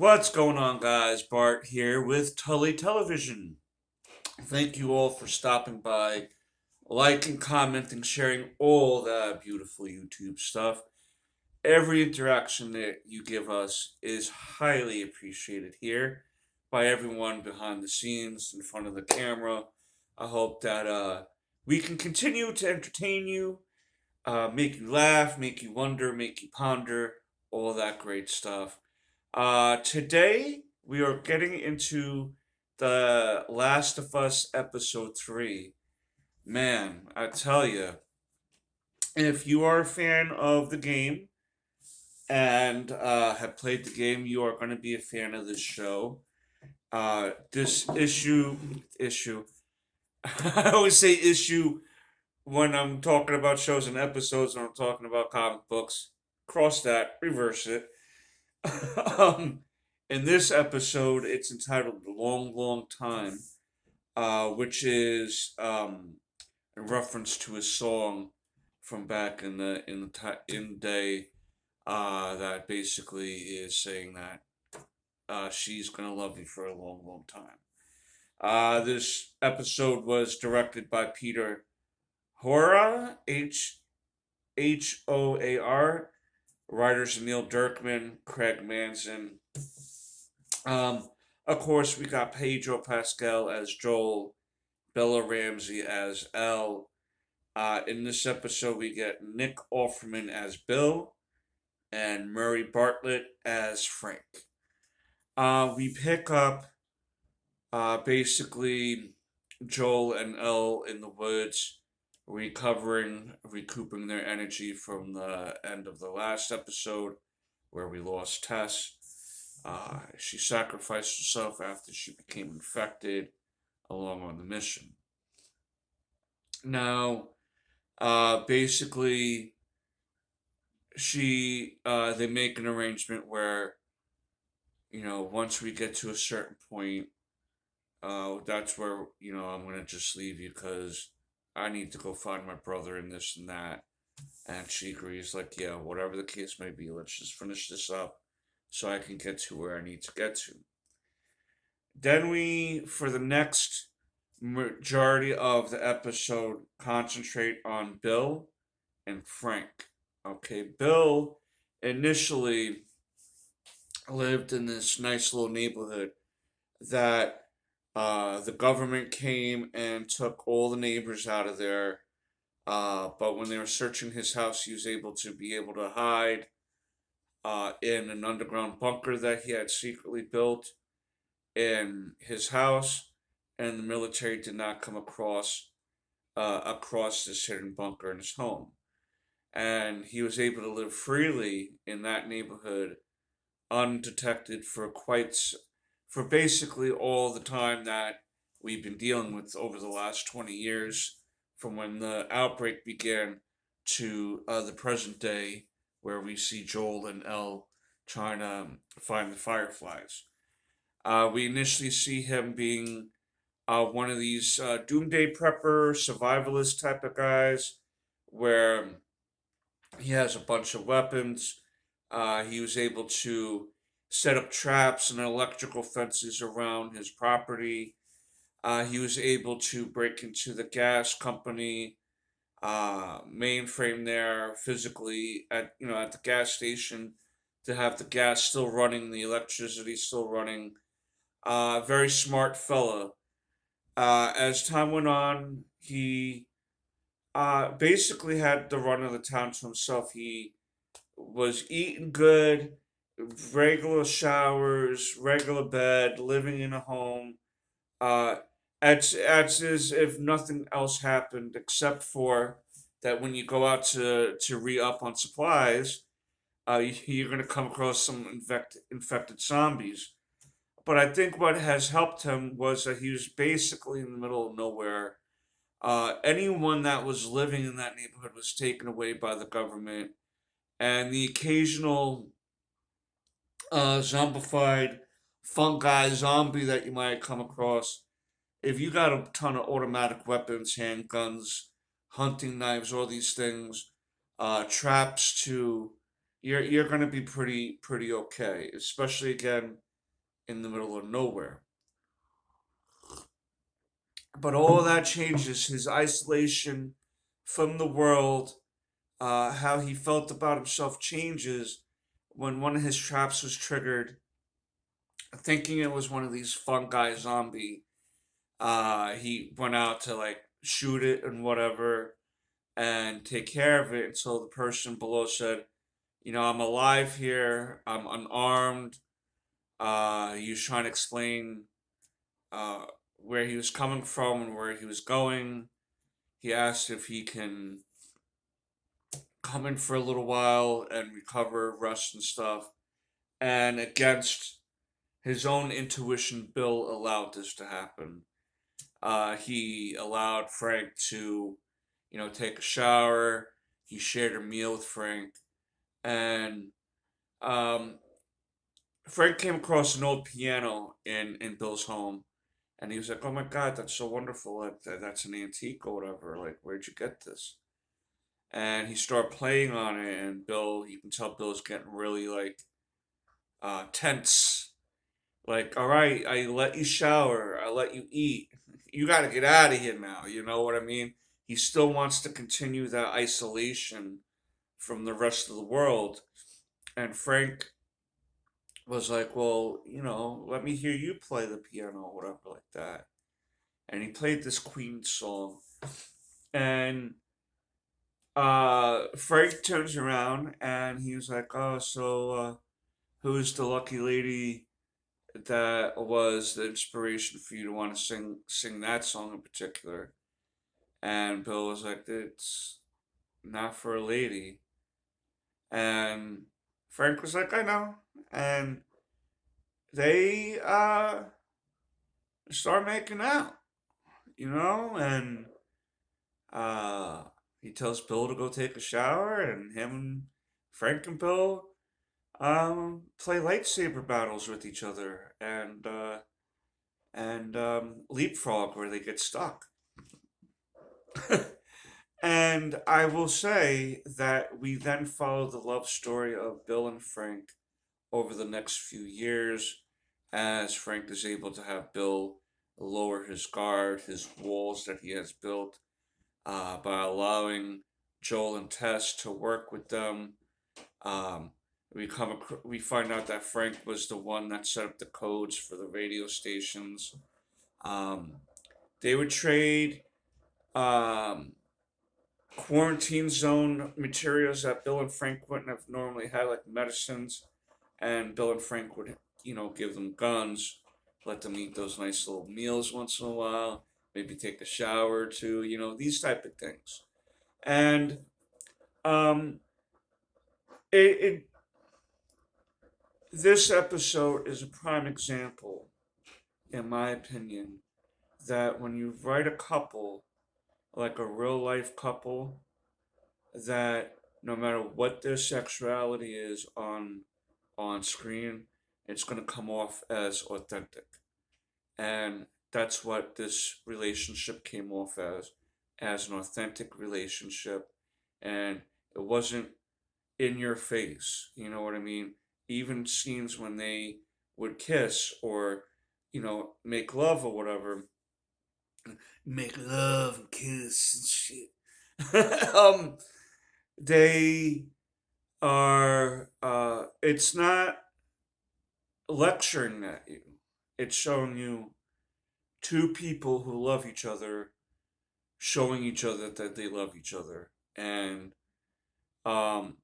What's going on, guys? Bart here with Tully Television. Thank you all for stopping by, liking, commenting, sharing all that beautiful YouTube stuff. Every interaction that you give us is highly appreciated here by everyone behind the scenes, in front of the camera. I hope that we can continue to entertain you, make you laugh, make you wonder, make you ponder, all that great stuff. Today we are getting into the Last of Us episode 3. Man, I tell you, if you are a fan of the game and have played the game, you are going to be a fan of this show. This issue, I always say issue when I'm talking about shows and episodes, when I'm talking about comic books. Cross that, reverse it. um, in this episode, it's entitled "Long, Long Time," which is in reference to a song from back in the day that basically is saying that she's gonna love you for a long, long time. This episode was directed by Peter Hora, Hoar. Writers Neil Druckmann, Craig Manson. Um, of course, we got Pedro Pascal as Joel, Bella Ramsey as Elle. In this episode, we get Nick Offerman as Bill and Murray Bartlett as Frank. We pick up basically Joel and Elle in the woods, recouping their energy from the end of the last episode where we lost Tess. She sacrificed herself after she became infected along on the mission. Now, basically, they make an arrangement where once we get to a certain point, that's where I'm gonna just leave you because I need to go find my brother and this and that. And she agrees, like, yeah, whatever the case may be, let's just finish this up so I can get to where I need to get to. Then we, for the next majority of the episode, concentrate on Bill and Frank. Okay, Bill initially lived in this nice little neighborhood that the government came and took all the neighbors out of there. But when they were searching his house, he was able to hide in an underground bunker that he had secretly built in his house, and the military did not come across this hidden bunker in his home. And he was able to live freely in that neighborhood, undetected for basically all the time that we've been dealing with over the last 20 years, from when the outbreak began to the present day, where we see Joel and Elle trying to find the Fireflies. We initially see him being one of these doomsday prepper, survivalist type of guys, where he has a bunch of weapons. He was able to set up traps and electrical fences around his property. He was able to break into the gas company mainframe there physically at the gas station to have the gas still running, the electricity still running. Very smart fella. As time went on, he basically had the run of the town to himself. He was eating good, regular showers, regular bed, living in a home. Uh, it's as if nothing else happened except for that when you go out to re up on supplies, you're going to come across some infected zombies. But I think what has helped him was that he was basically in the middle of nowhere. Anyone that was living in that neighborhood was taken away by the government, and the occasional zombified fungi zombie that you might come across, if you got a ton of automatic weapons, handguns, hunting knives, all these things, traps too, you're gonna be pretty okay. Especially again in the middle of nowhere. But all that changes. His isolation from the world, how he felt about himself changes when one of his traps was triggered, thinking it was one of these fungi zombie. He went out to like shoot it and whatever and take care of it until the person below said, I'm alive here. I'm unarmed. He was trying to explain uh, where he was coming from and where he was going. He asked if he can come in for a little while and recover, rest and stuff. And against his own intuition, Bill allowed this to happen. He allowed Frank to, take a shower. He shared a meal with Frank. And um, Frank came across an old piano in Bill's home. And he was like, "Oh my God, that's so wonderful! That's an antique or whatever. Like, where'd you get this?" And he started playing on it, and Bill, you can tell Bill's getting really like tense. Like, all right, I let you shower, I let you eat. You got to get out of here now. You know what I mean? He still wants to continue that isolation from the rest of the world. And Frank was like, "Well, let me hear you play the piano or whatever like that." And he played this Queen song. And Frank turns around and he was like, "Oh, so who's the lucky lady that was the inspiration for you to want to sing that song in particular?" And Bill was like, "It's not for a lady." And Frank was like, "I know." And they start making out, and uh he tells Bill to go take a shower, and him and Frank and Bill play lightsaber battles with each other, and leapfrog where they get stuck. And I will say that we then follow the love story of Bill and Frank over the next few years as Frank is able to have Bill lower his guard, his walls that he has built, by allowing Joel and Tess to work with them. Um, we find out that Frank was the one that set up the codes for the radio stations. Um, they would trade um, quarantine zone materials that Bill and Frank wouldn't have normally had, like medicines, and Bill and Frank would, give them guns, let them eat those nice little meals once in a while, maybe take a shower or two, these type of things. And um, it this episode is a prime example, in my opinion, that when you write a couple, like a real life couple, that no matter what their sexuality is on screen, it's going to come off as authentic. And that's what this relationship came off as an authentic relationship. And it wasn't in your face, you know what I mean? Even scenes when they would kiss or, make love or whatever, make love and kiss and shit. They are, it's not lecturing at you, it's showing you two people who love each other showing each other that they love each other. And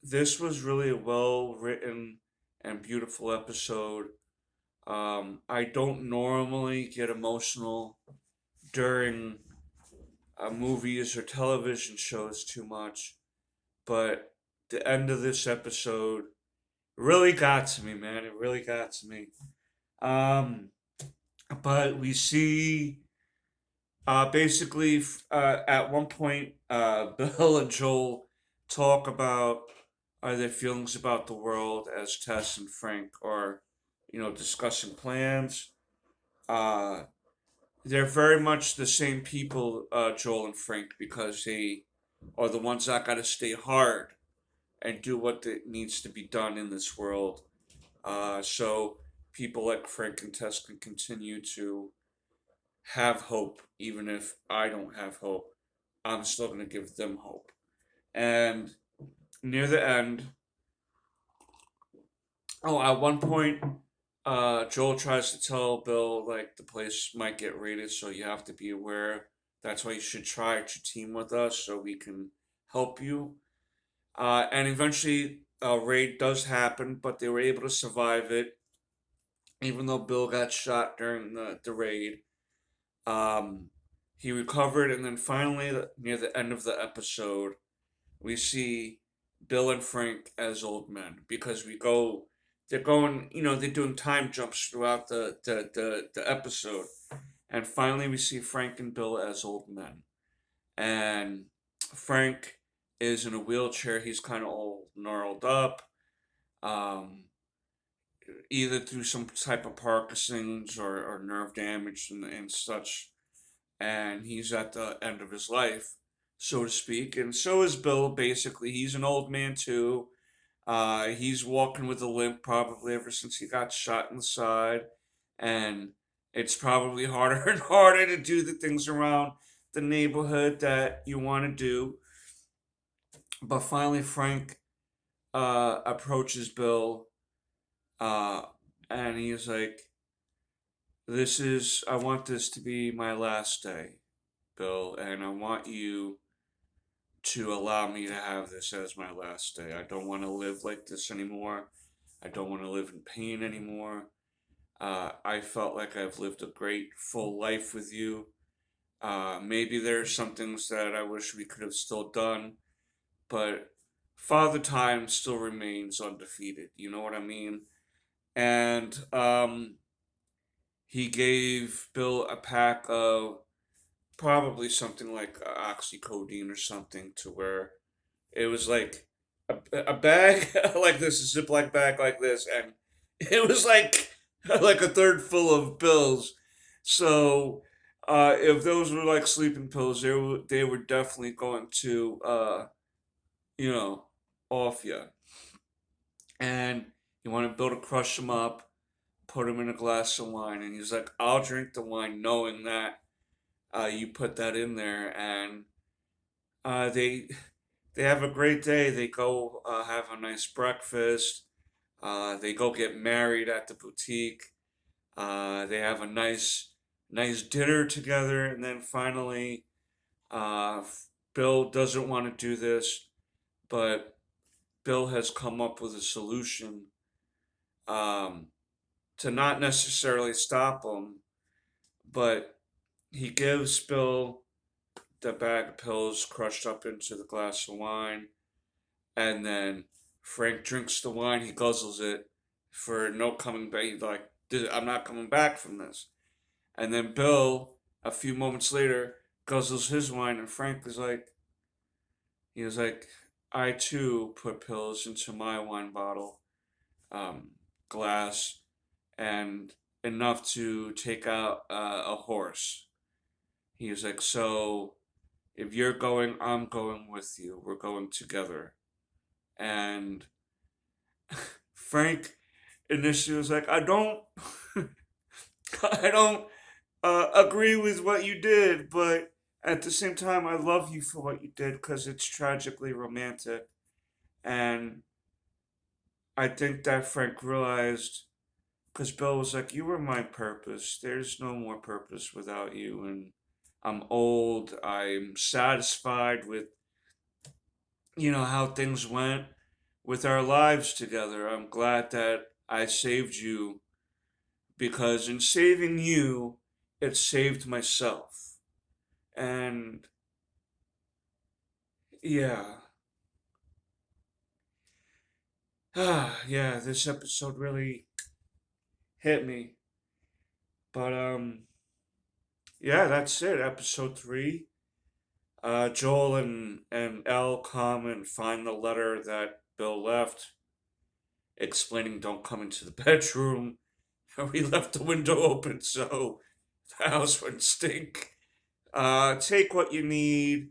this was really a well written and beautiful episode. I don't normally get emotional during movies or television shows too much, but the end of this episode really got to me, man. It really got to me. Um, but we see basically at one point, Bill and Joel talk about their feelings about the world as Tess and Frank are, discussing plans. Uh, they're very much the same people, Joel and Frank, because they are the ones that got to stay hard and do what needs to be done in this world. So people like Frank and Tess can continue to have hope, even if I don't have hope. I'm still going to give them hope. And near the end, oh, at one point, Joel tries to tell Bill like the place might get raided, so you have to be aware. That's why you should try to team with us so we can help you. And eventually, a raid does happen, but they were able to survive it, even though Bill got shot during the raid. Um, he recovered, and then finally, near the end of the episode, we see Bill and Frank as old men because they're going, they're doing time jumps throughout the episode. And finally, we see Frank and Bill as old men. And Frank is in a wheelchair. He's kind of all gnarled up, um, either through some type of Parkinson's or nerve damage and such. And he's at the end of his life, so to speak. And so is Bill, basically. He's an old man, too. He's walking with a limp probably ever since he got shot in the side. And it's probably harder and harder to do the things around the neighborhood that you want to do. But finally, Frank approaches Bill, uh, and he's like, I want this to be my last day, Bill, and I want you to allow me to have this as my last day. I don't want to live like this anymore. I don't want to live in pain anymore. I felt like I've lived a great full life with you. Maybe there are some things that I wish we could have still done, but Father Time still remains undefeated. You know what I mean? And he gave Bill a pack of probably something like oxycodone or something to where it was like a bag like this, a Ziploc bag like this, and it was like a third full of pills. So if those were like sleeping pills, they were definitely going to you know off you. And he wanted Bill to crush him up, put him in a glass of wine, and he's like, "I'll drink the wine, knowing that you put that in there." And they have a great day. They go have a nice breakfast. They go get married at the boutique. They have a nice dinner together, and then finally, uh, Bill doesn't want to do this, but Bill has come up with a solution um, to not necessarily stop him, but he gives Bill the bag of pills crushed up into the glass of wine. And then Frank drinks the wine, he guzzles it for no coming back. He's like, I'm not coming back from this. And then Bill, a few moments later, guzzles his wine, and Frank he was like, I too put pills into my wine bottle, um, glass, and enough to take out a horse. He was like, so if you're going, I'm going with you. We're going together. And Frank initially was like, I don't agree with what you did, but at the same time, I love you for what you did because it's tragically romantic. And I think that Frank realized, because Bill was like, you were my purpose. There's no more purpose without you. And I'm old. I'm satisfied with, how things went with our lives together. I'm glad that I saved you because in saving you, it saved myself. And yeah, yeah, this episode really hit me. But yeah, that's it. Episode 3. Joel and Elle come and find the letter that Bill left, explaining don't come into the bedroom. We left the window open so the house wouldn't stink. Take what you need,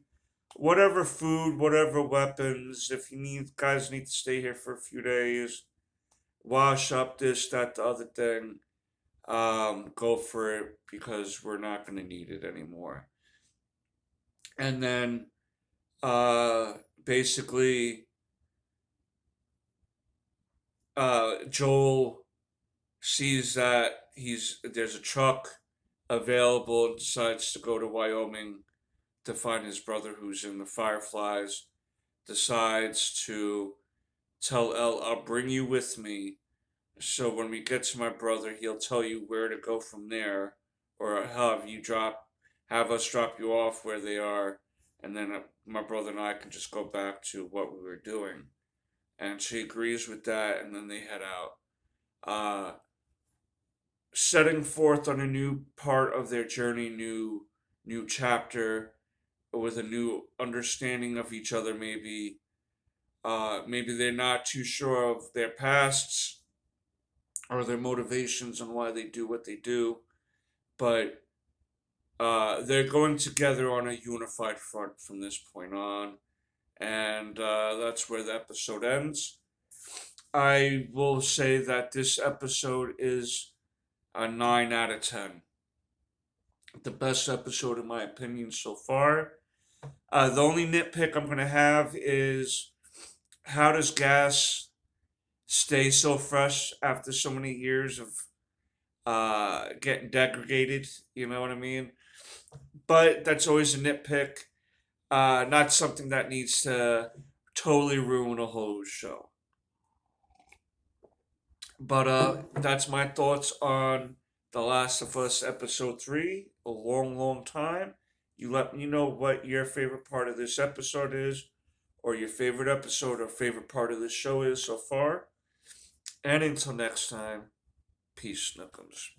whatever food, whatever weapons. If you need, guys need to stay here for a few days. wash up this, that, the other thing. Go for it because we're not going to need it anymore. And then uh, basically, Joel sees that there's a truck available and decides to go to Wyoming to find his brother who's in the Fireflies. Decides to tell Elle, I'll bring you with me. So when we get to my brother, he'll tell you where to go from there, or have us drop you off where they are, and then my brother and I can just go back to what we were doing. And she agrees with that, and then they head out, uh, setting forth on a new part of their journey, new chapter with a new understanding of each other. Maybe they're not too sure of their pasts or their motivations and why they do what they do, but they're going together on a unified front from this point on, and that's where the episode ends. I will say that this episode is a 9 out of 10. The best episode, in my opinion, so far. The only nitpick I'm going to have is how does Gas stay so fresh after so many years of getting degraded? You know what I mean? But that's always a nitpick. Not something that needs to totally ruin a whole show. But that's my thoughts on The Last of Us episode 3. A long, long time. You let me know what your favorite part of this episode is, or your favorite episode or favorite part of this show is so far. And until next time, peace, Snookums.